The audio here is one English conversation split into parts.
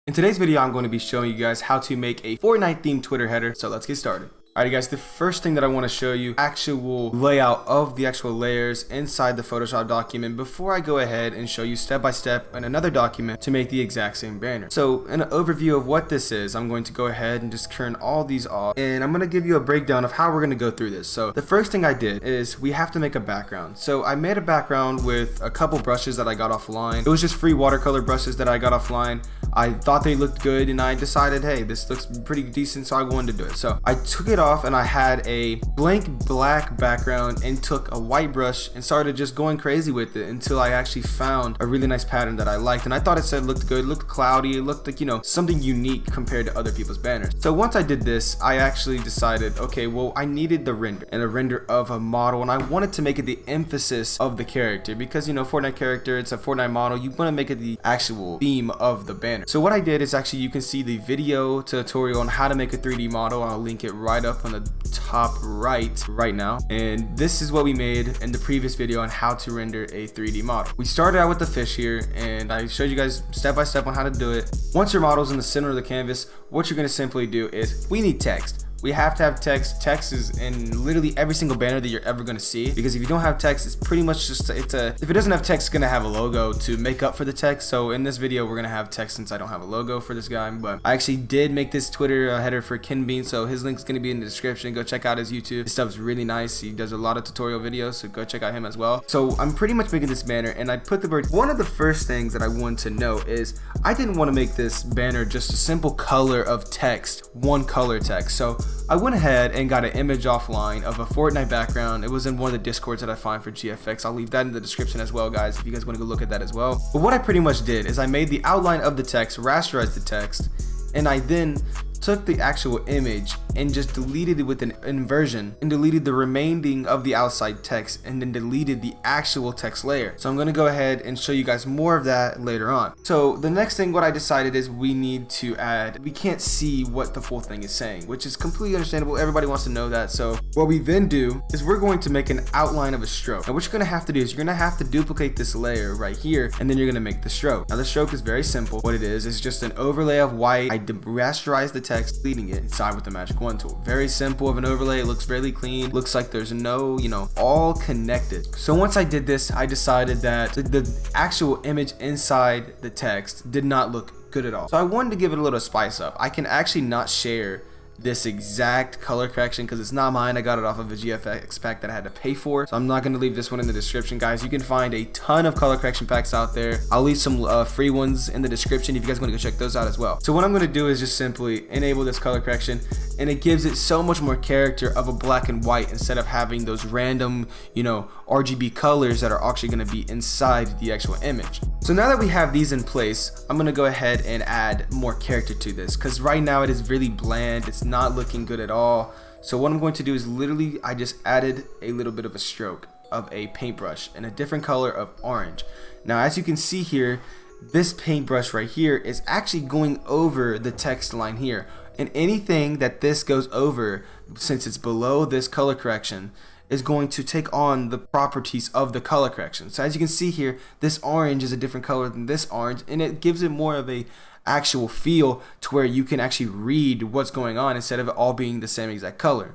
In today's video, I'm going to be showing you guys how to make a Fortnite themed Twitter header. So let's get started. Alright guys, the first thing that I want to show you actual layout of the actual layers inside the Photoshop document before I go ahead and show you step by step in another document to make the exact same banner. So in an overview of what this is, I'm going to go ahead and just turn all these off, and I'm going to give you a breakdown of how we're going to go through this. So the first thing I did is we have to make a background. So I made a background with a couple brushes that I got offline. It was just free watercolor brushes that I got offline. I thought they looked good and I decided, hey, this looks pretty decent, so I wanted to do it. So I took it off and I had a blank black background and took a white brush and started just going crazy with it until I actually found a really nice pattern that I liked. And I thought it looked good, looked cloudy, it looked like, you know, something unique compared to other people's banners. So once I did this, I actually decided, okay, well, I needed the render and a render of a model, and I wanted to make it the emphasis of the character because, you know, Fortnite character, it's a Fortnite model, you want to make it the actual theme of the banner. So what I did is actually, you can see the video tutorial on how to make a 3D model. I'll link it right up on the top right now, and this is what we made in the previous video on how to render a 3D model. We started out with the fish here, and I showed you guys step by step on how to do it. Once your model's in the center of the canvas, what you're going to simply do is we need text. We have to have text. Text is in literally every single banner that you're ever going to see, because if you don't have text, it's pretty much just if it doesn't have text, it's going to have a logo to make up for the text. So in this video, we're going to have text since I don't have a logo for this guy, but I actually did make this Twitter header for Ken Bean, so his link's going to be in the description. Go check out his YouTube. His stuff's really nice. He does a lot of tutorial videos, so go check out him as well. So I'm pretty much making this banner, and I put the bird. One of the first things that I want to know is I didn't want to make this banner just a simple color of text, one color text. So I went ahead and got an image offline of a Fortnite background. It was in one of the discords that I find for GFX. I'll leave that in the description as well, guys, if you guys want to go look at that as well. But what I pretty much did is I made the outline of the text, rasterized the text, and I then took the actual image and just deleted it with an inversion and deleted the remaining of the outside text and then deleted the actual text layer. So I'm going to go ahead and show you guys more of that later on. So the next thing what I decided is we need to add, we can't see what the full thing is saying, which is completely understandable. Everybody wants to know that. So what we then do is we're going to make an outline of a stroke. Now what you're going to have to do is you're going to have to duplicate this layer right here, and then you're going to make the stroke. Now the stroke is very simple. What it is just an overlay of white. I rasterized the text, leading it inside with the magic wand tool. Very simple of an overlay. It looks really clean. Looks like there's no, you know, all connected. So once I did this, I decided that the actual image inside the text did not look good at all. So I wanted to give it a little spice up. I can actually not share this exact color correction because it's not mine. I got it off of a GFX pack that I had to pay for, so I'm not going to leave this one in the description, guys. You can find a ton of color correction packs out there. I'll leave some free ones in the description if you guys want to go check those out as well. So what I'm going to do is just simply enable this color correction, and it gives it so much more character of a black and white instead of having those random, you know, RGB colors that are actually going to be inside the actual image. So now that we have these in place, I'm going to go ahead and add more character to this because right now it is really bland. It's not looking good at all. So what I'm going to do is literally I just added a little bit of a stroke of a paintbrush in a different color of orange. Now as you can see here, this paintbrush right here is actually going over the text line here, and anything that this goes over, since it's below this color correction, is going to take on the properties of the color correction. So as you can see here, this orange is a different color than this orange, and it gives it more of a actual feel to where you can actually read what's going on instead of it all being the same exact color.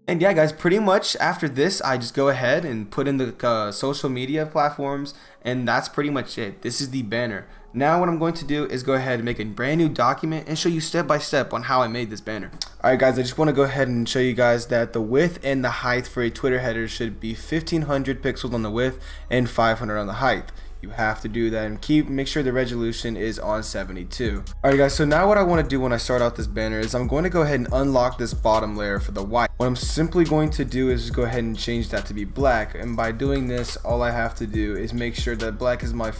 And yeah, guys, pretty much after this, I just go ahead and put in the social media platforms, and that's pretty much it. This is the banner. Now what I'm going to do is go ahead and make a brand new document and show you step by step on how I made this banner. Alright guys, I just want to go ahead and show you guys that the width and the height for a Twitter header should be 1500 pixels on the width and 500 on the height. You have to do that and make sure the resolution is on 72. Alright guys, so now what I want to do when I start out this banner is I'm going to go ahead and unlock this bottom layer for the white. What I'm simply going to do is just go ahead and change that to be black, and by doing this, all I have to do is make sure that black is my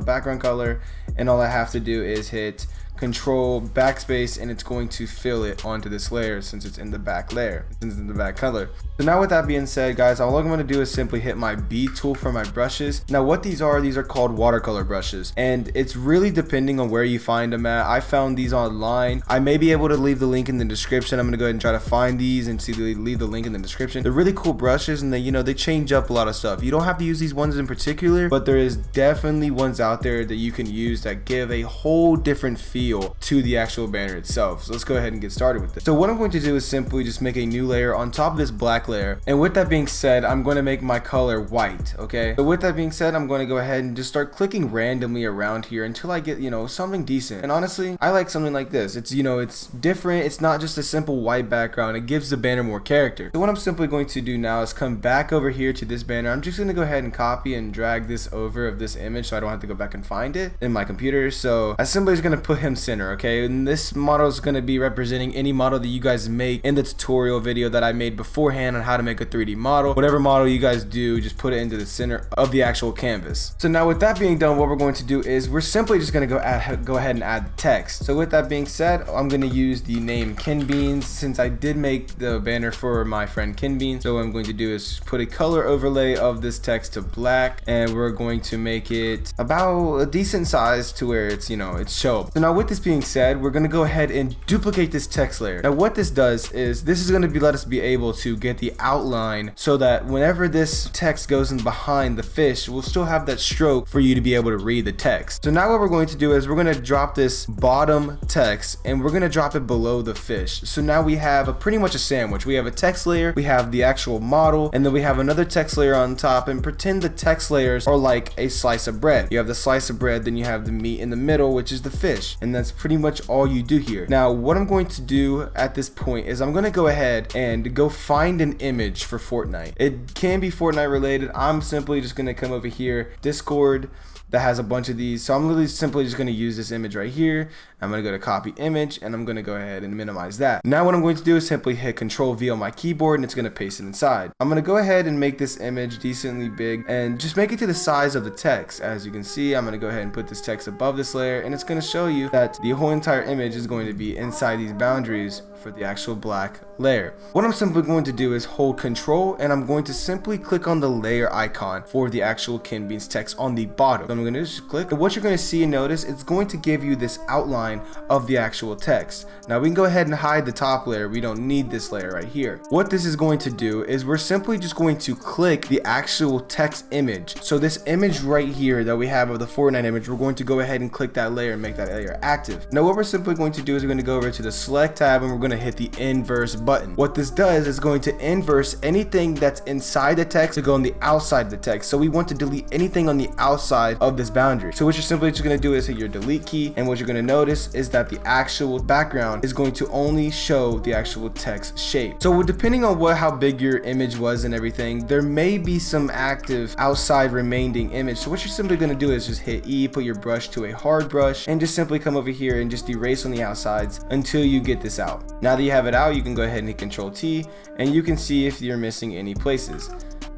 background color, and all I have to do is hit Control backspace, and it's going to fill it onto this layer since it's in the back layer, since it's in the back color. So now with that being said, guys, all I'm going to do is simply hit my B tool for my brushes. Now what these are called watercolor brushes, and it's really depending on where you find them at. I found these online. I may be able to leave the link in the description. I'm going to go ahead and try to find these and leave the link in the description. They're really cool brushes, and they change up a lot of stuff. You don't have to use these ones in particular, but there is definitely ones out there that you can use that give a whole different feel feel to the actual banner itself. So let's go ahead and get started with this. So what I'm going to do is simply just make a new layer on top of this black layer, and with that being said, I'm going to make my color white. Okay, so with that being said, I'm going to go ahead and just start clicking randomly around here until I get, something decent. And honestly, I like something like this. It's, it's different. It's not just a simple white background. It gives the banner more character. So what I'm simply going to do now is come back over here to this banner. I'm just going to go ahead and copy and drag this over of this image so I don't have to go back and find it in my computer. So I simply is going to put him center. Okay, and this model is going to be representing any model that you guys make in the tutorial video that I made beforehand on how to make a 3D model. Whatever model you guys do, just put it into the center of the actual canvas. So now with that being done, what we're going to do is we're simply just going to go ahead and add the text. So with that being said, I'm going to use the name Ken Beans since I did make the banner for my friend Ken Beans. So what I'm going to do is put a color overlay of this text to black, and we're going to make it about a decent size to where it's, it's showable. So now with this being said, we're going to go ahead and duplicate this text layer. Now what this does is this is going to let us be able to get the outline so that whenever this text goes in behind the fish, we'll still have that stroke for you to be able to read the text. So now what we're going to do is we're going to drop this bottom text and we're going to drop it below the fish. So now we have pretty much a sandwich. We have a text layer, we have the actual model, and then we have another text layer on top, and pretend the text layers are like a slice of bread. You have the slice of bread, then you have the meat in the middle, which is the fish, and that's pretty much all you do here. Now what I'm going to do at this point is I'm going to go ahead and go find an image for Fortnite. It can be Fortnite related. I'm simply just going to come over here, Discord, that has a bunch of these. So I'm literally simply just going to use this image right here. I'm going to go to copy image, and I'm going to go ahead and minimize that. Now what I'm going to do is simply hit Control V on my keyboard, and it's going to paste it inside. I'm going to go ahead and make this image decently big and just make it to the size of the text. As you can see, I'm going to go ahead and put this text above this layer, and it's going to show you that the whole entire image is going to be inside these boundaries for the actual black layer. What I'm simply going to do is hold Control, and I'm going to simply click on the layer icon for the actual Ken Beans text on the bottom. So I'm going to just click, and what you're going to see and notice, it's going to give you this outline of the actual text. Now we can go ahead and hide the top layer. We don't need this layer right here. What this is going to do is we're simply just going to click the actual text image. So this image right here that we have of the Fortnite image, we're going to go ahead and click that layer and make that layer active. Now what we're simply going to do is we're going to go over to the select tab, and we're going to hit the inverse button. What this does is going to inverse anything that's inside the text to go on the outside of the text. So we want to delete anything on the outside of this boundary. So what you're simply just going to do is hit your delete key, and what you're going to notice is that the actual background is going to only show the actual text shape. So depending on how big your image was and everything, there may be some active outside remaining image. So what you're simply going to do is just hit E, put your brush to a hard brush, and just simply come over here and just erase on the outsides until you get this out. Now that you have it out, you can go ahead and hit Control T, and you can see if you're missing any places.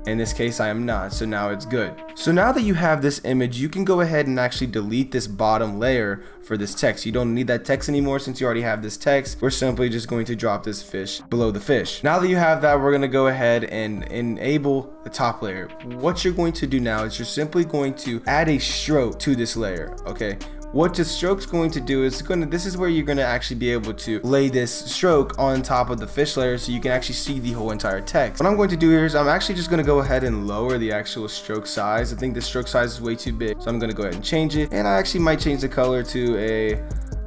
In this case, I am not, so now it's good. So now that you have this image, you can go ahead and actually delete this bottom layer for this text. You don't need that text anymore since you already have this text. We're simply just going to drop this fish below the fish. Now that you have that, we're going to go ahead and enable the top layer. What you're going to do now is you're simply going to add a stroke to this layer, okay? What the stroke's going to do is this is where you're going to actually be able to lay this stroke on top of the fish layer so you can actually see the whole entire text. What I'm going to do here is I'm actually just going to go ahead and lower the actual stroke size. I think the stroke size is way too big, so I'm going to go ahead and change it, and I actually might change the color to a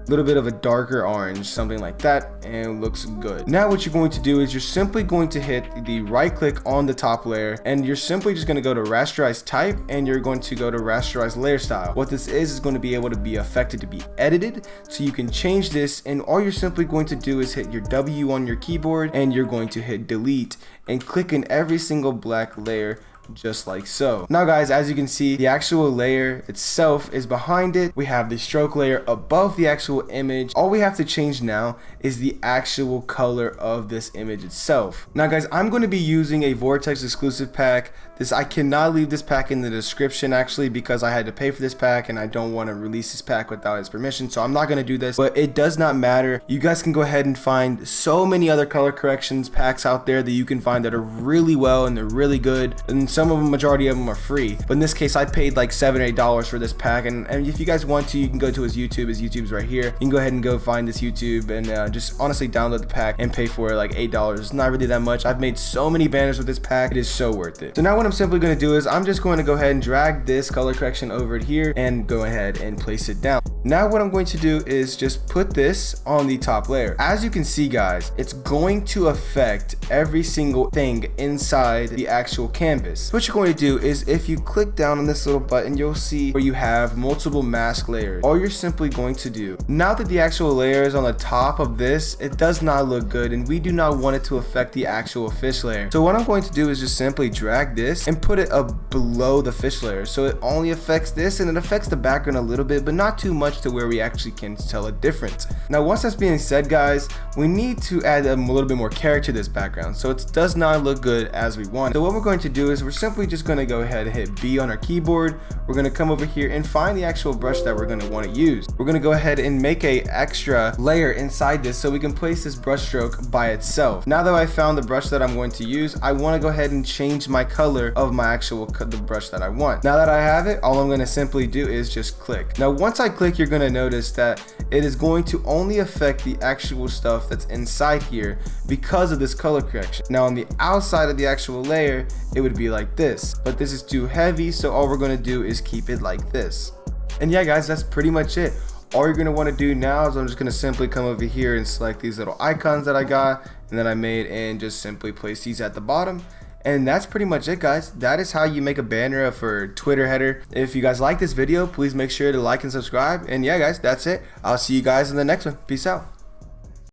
little bit of a darker orange, something like that, and it looks good. Now what you're going to do is you're simply going to hit the right click on the top layer, and you're simply just going to go to rasterize type, and you're going to go to rasterize layer style. What this is going to be able to be affected to be edited, so you can change this, and all you're simply going to do is hit your W on your keyboard, and you're going to hit delete and click in every single black layer just like so. Now guys, as you can see, the actual layer itself is behind it. We have the stroke layer above the actual image. All we have to change now is the actual color of this image itself. Now guys, I'm going to be using a Vortex exclusive pack. I cannot leave this pack in the description actually because I had to pay for this pack and I don't want to release this pack without his permission, so I'm not going to do this, but it does not matter. You guys can go ahead and find so many other color corrections packs out there that you can find that are really well and they're really good. And so some of them, majority of them are free, but in this case I paid like $7 or $8 for this pack, and if you guys want to, you can go to his YouTube's right here. You can go ahead and go find this YouTube and just honestly download the pack and pay for like $8. It's not really that much. I've made so many banners with this pack, it is so worth it. So now what I'm simply going to do is I'm just going to go ahead and drag this color correction over here and go ahead and place it down. Now what I'm going to do is just put this on the top layer. As you can see guys, it's going to affect every single thing inside the actual canvas. What you're going to do is if you click down on this little button, you'll see where you have multiple mask layers. All you're simply going to do, now that the actual layer is on the top of this, it does not look good and we do not want it to affect the actual fish layer. So what I'm going to do is just simply drag this and put it up below the fish layer. So it only affects this and it affects the background a little bit, but not too much to where we actually can tell a difference. Now once that's being said guys, we need to add a little bit more character to this background so it does not look good as we want. So what we're going to do is we're simply just going to go ahead and hit B on our keyboard. We're going to come over here and find the actual brush that we're going to want to use. We're going to go ahead and make a extra layer inside this so we can place this brush stroke by itself. Now that I found the brush that I'm going to use, I want to go ahead and change my color of my actual the brush that I want. Now that I have it, all I'm going to simply do is just click. Now once I click, you're going to notice that it is going to only affect the actual stuff that's inside here because of this color correction. Now on the outside of the actual layer, it would be like this, but this is too heavy, so all we're going to do is keep it like this. And yeah guys, that's pretty much it. All you're going to want to do now is I'm just going to simply come over here and select these little icons that I got and that I made and just simply place these at the bottom. And that's pretty much it guys. That is how you make a banner for Twitter header. If you guys like this video, please make sure to like and subscribe. And yeah guys, that's it. I'll see you guys in the next one. Peace out.